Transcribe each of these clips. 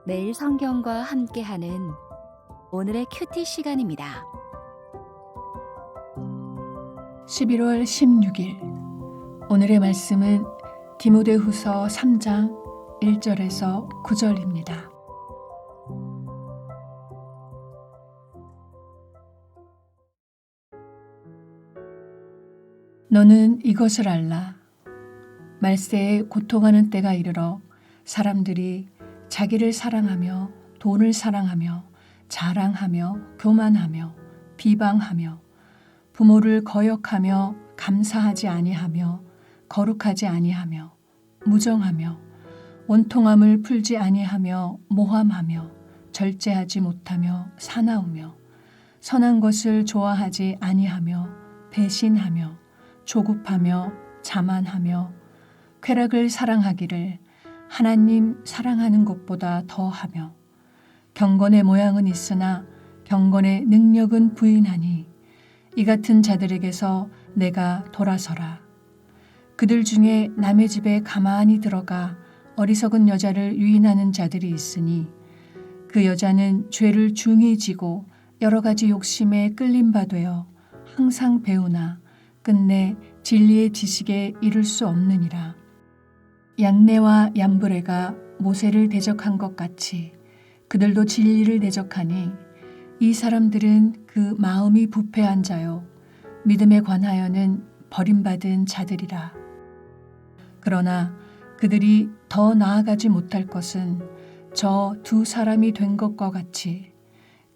매일 성경과 함께하는 오늘의 큐티 시간입니다. 11월 16일 오늘의 말씀은 디모데후서 3장 1절에서 9절입니다. 너는 이것을 알라. 말세에 고통하는 때가 이르러 사람들이 자기를 사랑하며 돈을 사랑하며 자랑하며 교만하며 비방하며 부모를 거역하며 감사하지 아니하며 거룩하지 아니하며 무정하며 원통함을 풀지 아니하며 모함하며 절제하지 못하며 사나우며 선한 것을 좋아하지 아니하며 배신하며 조급하며 자만하며 쾌락을 사랑하기를 하나님 사랑하는 것보다 더하며 경건의 모양은 있으나 경건의 능력은 부인하니 이 같은 자들에게서 내가 돌아서라. 그들 중에 남의 집에 가만히 들어가 어리석은 여자를 유인하는 자들이 있으니 그 여자는 죄를 중히 지고 여러 가지 욕심에 끌린 바 되어 항상 배우나 끝내 진리의 지식에 이를 수 없느니라. 얀네와 얀브레가 모세를 대적한 것 같이 그들도 진리를 대적하니 이 사람들은 그 마음이 부패한 자요 믿음에 관하여는 버림받은 자들이라. 그러나 그들이 더 나아가지 못할 것은 저 두 사람이 된 것과 같이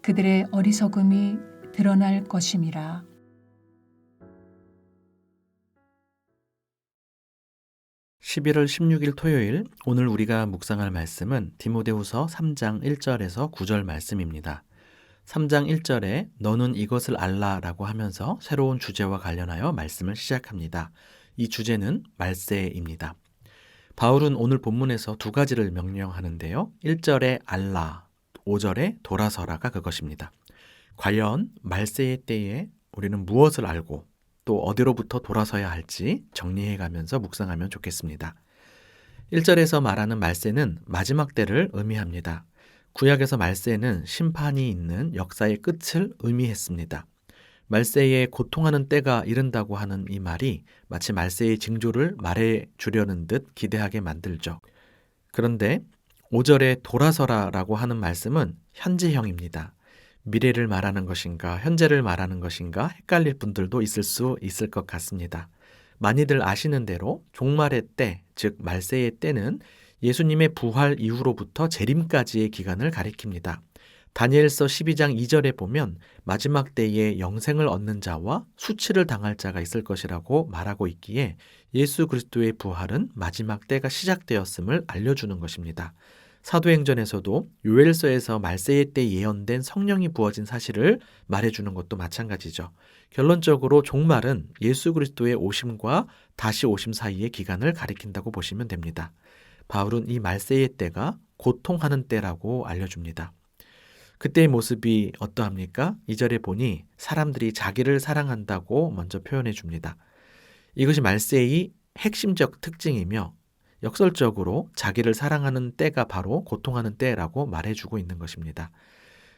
그들의 어리석음이 드러날 것임이라. (11월 16일) 토요일, 오늘 우리가 묵상할 말씀은 디모데후서 3장 1절에서 9절 말씀입니다. 3장 1절에 너는 이것을 알라 라고 하면서 새로운 주제와 관련하여 말씀을 시작합니다. 이 주제는 말세입니다. 바울은 오늘 본문에서 두 가지를 명령하는데요. 1절에 알라, 5절에 돌아서라가 그것입니다. 과연 말세의 때에 우리는 무엇을 알고 또 어디로부터 돌아서야 할지 정리해가면서 묵상하면 좋겠습니다. 1절에서 말하는 말세는 마지막 때를 의미합니다. 구약에서 말세는 심판이 있는 역사의 끝을 의미했습니다. 말세에 고통하는 때가 이른다고 하는 이 말이 마치 말세의 징조를 말해주려는 듯 기대하게 만들죠. 그런데 5절에 돌아서라 라고 하는 말씀은 현재형입니다. 미래를 말하는 것인가 현재를 말하는 것인가 헷갈릴 분들도 있을 수 있을 것 같습니다. 많이들 아시는 대로 종말의 때, 즉 말세의 때는 예수님의 부활 이후로부터 재림까지의 기간을 가리킵니다. 다니엘서 12장 2절에 보면 마지막 때에 영생을 얻는 자와 수치를 당할 자가 있을 것이라고 말하고 있기에 예수 그리스도의 부활은 마지막 때가 시작되었음을 알려주는 것입니다. 사도행전에서도 요엘서에서 말세의 때 예언된 성령이 부어진 사실을 말해주는 것도 마찬가지죠. 결론적으로 종말은 예수 그리스도의 오심과 다시 오심 사이의 기간을 가리킨다고 보시면 됩니다. 바울은 이 말세의 때가 고통하는 때라고 알려줍니다. 그때의 모습이 어떠합니까? 2절에 보니 사람들이 자기를 사랑한다고 먼저 표현해 줍니다. 이것이 말세의 핵심적 특징이며 역설적으로 자기를 사랑하는 때가 바로 고통하는 때라고 말해주고 있는 것입니다.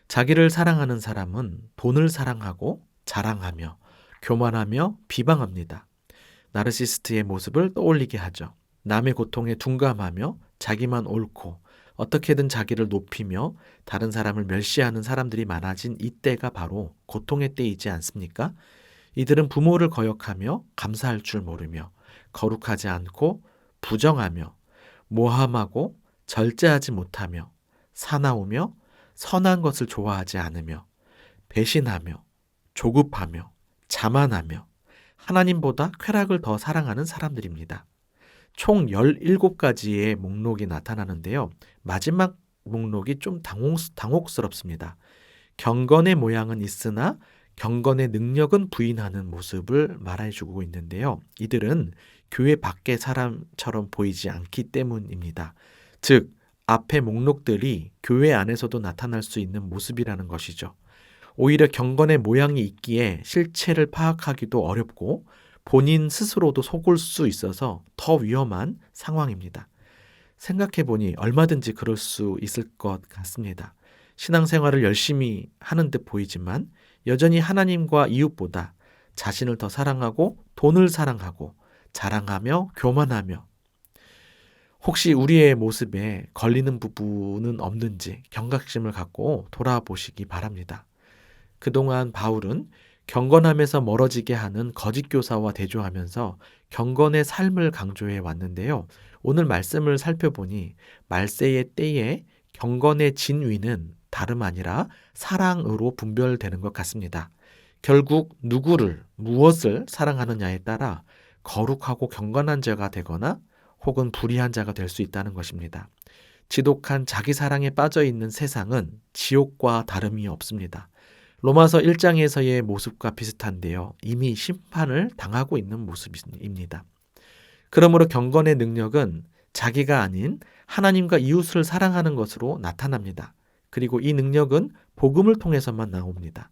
자기를 사랑하는 사람은 돈을 사랑하고 자랑하며 교만하며 비방합니다. 나르시스트의 모습을 떠올리게 하죠. 남의 고통에 둔감하며 자기만 옳고 어떻게든 자기를 높이며 다른 사람을 멸시하는 사람들이 많아진 이때가 바로 고통의 때이지 않습니까? 이들은 부모를 거역하며 감사할 줄 모르며 거룩하지 않고 부정하며 모함하고 절제하지 못하며 사나우며 선한 것을 좋아하지 않으며 배신하며 조급하며 자만하며 하나님보다 쾌락을 더 사랑하는 사람들입니다. 총 17가지의 목록이 나타나는데요. 마지막 목록이 좀 당혹스럽습니다. 경건의 모양은 있으나 경건의 능력은 부인하는 모습을 말해주고 있는데요. 이들은 교회 밖의 사람처럼 보이지 않기 때문입니다. 즉, 앞의 목록들이 교회 안에서도 나타날 수 있는 모습이라는 것이죠. 오히려 경건의 모양이 있기에 실체를 파악하기도 어렵고 본인 스스로도 속을 수 있어서 더 위험한 상황입니다. 생각해보니 얼마든지 그럴 수 있을 것 같습니다. 신앙생활을 열심히 하는 듯 보이지만 여전히 하나님과 이웃보다 자신을 더 사랑하고 돈을 사랑하고 자랑하며 교만하며 혹시 우리의 모습에 걸리는 부분은 없는지 경각심을 갖고 돌아보시기 바랍니다. 그동안 바울은 경건함에서 멀어지게 하는 거짓 교사와 대조하면서 경건의 삶을 강조해 왔는데요. 오늘 말씀을 살펴보니 말세의 때에 경건의 진위는 다름 아니라 사랑으로 분별되는 것 같습니다. 결국 누구를, 무엇을 사랑하느냐에 따라 거룩하고 경건한 자가 되거나 혹은 불의한 자가 될 수 있다는 것입니다. 지독한 자기 사랑에 빠져 있는 세상은 지옥과 다름이 없습니다. 로마서 1장에서의 모습과 비슷한데요. 이미 심판을 당하고 있는 모습입니다. 그러므로 경건의 능력은 자기가 아닌 하나님과 이웃을 사랑하는 것으로 나타납니다. 그리고 이 능력은 복음을 통해서만 나옵니다.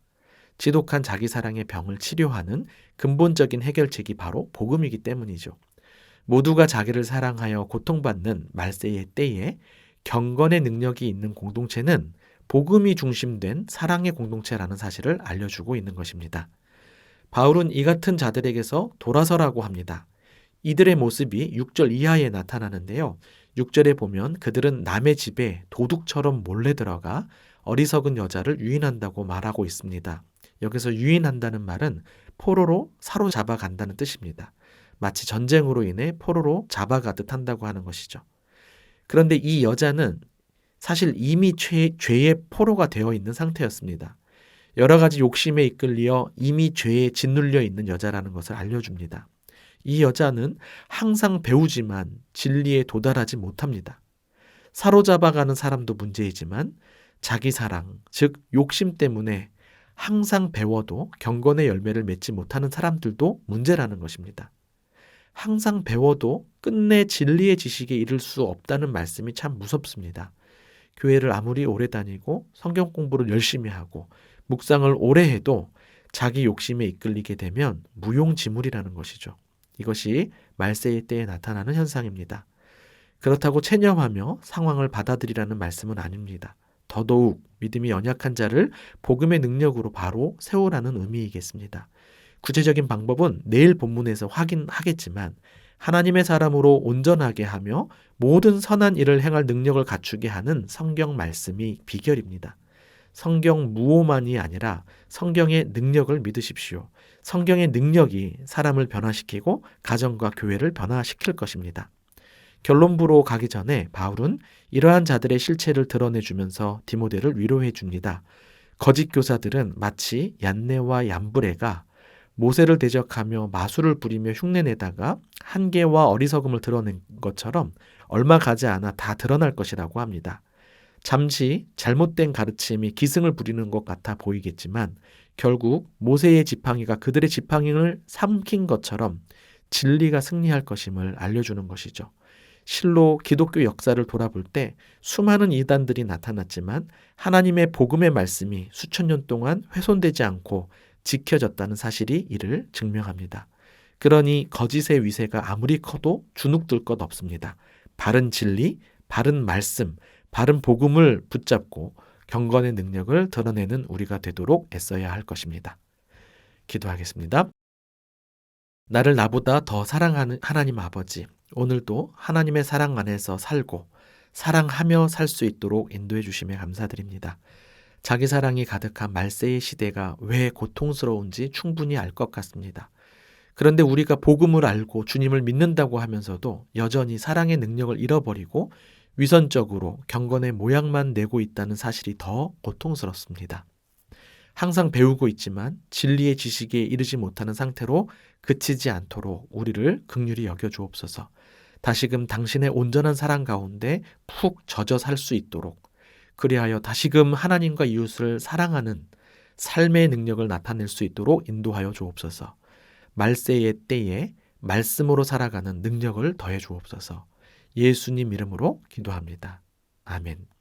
지독한 자기 사랑의 병을 치료하는 근본적인 해결책이 바로 복음이기 때문이죠. 모두가 자기를 사랑하여 고통받는 말세의 때에 경건의 능력이 있는 공동체는 복음이 중심된 사랑의 공동체라는 사실을 알려주고 있는 것입니다. 바울은 이 같은 자들에게서 돌아서라고 합니다. 이들의 모습이 6절 이하에 나타나는데요. 6절에 보면 그들은 남의 집에 도둑처럼 몰래 들어가 어리석은 여자를 유인한다고 말하고 있습니다. 여기서 유인한다는 말은 포로로 사로잡아 간다는 뜻입니다. 마치 전쟁으로 인해 포로로 잡아가듯 한다고 하는 것이죠. 그런데 이 여자는 사실 이미 죄의 포로가 되어 있는 상태였습니다. 여러 가지 욕심에 이끌려 이미 죄에 짓눌려 있는 여자라는 것을 알려줍니다. 이 여자는 항상 배우지만 진리에 도달하지 못합니다. 사로잡아가는 사람도 문제이지만 자기 사랑, 즉 욕심 때문에 항상 배워도 경건의 열매를 맺지 못하는 사람들도 문제라는 것입니다. 항상 배워도 끝내 진리의 지식에 이를 수 없다는 말씀이 참 무섭습니다. 교회를 아무리 오래 다니고 성경 공부를 열심히 하고 묵상을 오래 해도 자기 욕심에 이끌리게 되면 무용지물이라는 것이죠. 이것이 말세의 때에 나타나는 현상입니다. 그렇다고 체념하며 상황을 받아들이라는 말씀은 아닙니다. 더더욱 믿음이 연약한 자를 복음의 능력으로 바로 세우라는 의미이겠습니다. 구체적인 방법은 내일 본문에서 확인하겠지만 하나님의 사람으로 온전하게 하며 모든 선한 일을 행할 능력을 갖추게 하는 성경 말씀이 비결입니다. 성경 무오만이 아니라 성경의 능력을 믿으십시오. 성경의 능력이 사람을 변화시키고 가정과 교회를 변화시킬 것입니다. 결론부로 가기 전에 바울은 이러한 자들의 실체를 드러내주면서 디모데를 위로해 줍니다. 거짓 교사들은 마치 얀네와 얀브레가 모세를 대적하며 마술을 부리며 흉내내다가 한계와 어리석음을 드러낸 것처럼 얼마 가지 않아 다 드러날 것이라고 합니다. 잠시 잘못된 가르침이 기승을 부리는 것 같아 보이겠지만 결국 모세의 지팡이가 그들의 지팡이를 삼킨 것처럼 진리가 승리할 것임을 알려주는 것이죠. 실로 기독교 역사를 돌아볼 때 수많은 이단들이 나타났지만 하나님의 복음의 말씀이 수천 년 동안 훼손되지 않고 지켜졌다는 사실이 이를 증명합니다. 그러니 거짓의 위세가 아무리 커도 주눅들 것 없습니다. 바른 진리, 바른 말씀, 바른 복음을 붙잡고 경건의 능력을 드러내는 우리가 되도록 애써야 할 것입니다. 기도하겠습니다. 나를 나보다 더 사랑하는 하나님 아버지, 오늘도 하나님의 사랑 안에서 살고 사랑하며 살 수 있도록 인도해 주심에 감사드립니다. 자기 사랑이 가득한 말세의 시대가 왜 고통스러운지 충분히 알 것 같습니다. 그런데 우리가 복음을 알고 주님을 믿는다고 하면서도 여전히 사랑의 능력을 잃어버리고 위선적으로 경건의 모양만 내고 있다는 사실이 더 고통스럽습니다. 항상 배우고 있지만 진리의 지식에 이르지 못하는 상태로 그치지 않도록 우리를 긍휼히 여겨 주옵소서. 다시금 당신의 온전한 사랑 가운데 푹 젖어 살 수 있도록, 그리하여 다시금 하나님과 이웃을 사랑하는 삶의 능력을 나타낼 수 있도록 인도하여 주옵소서. 말세의 때에 말씀으로 살아가는 능력을 더해 주옵소서. 예수님 이름으로 기도합니다. 아멘.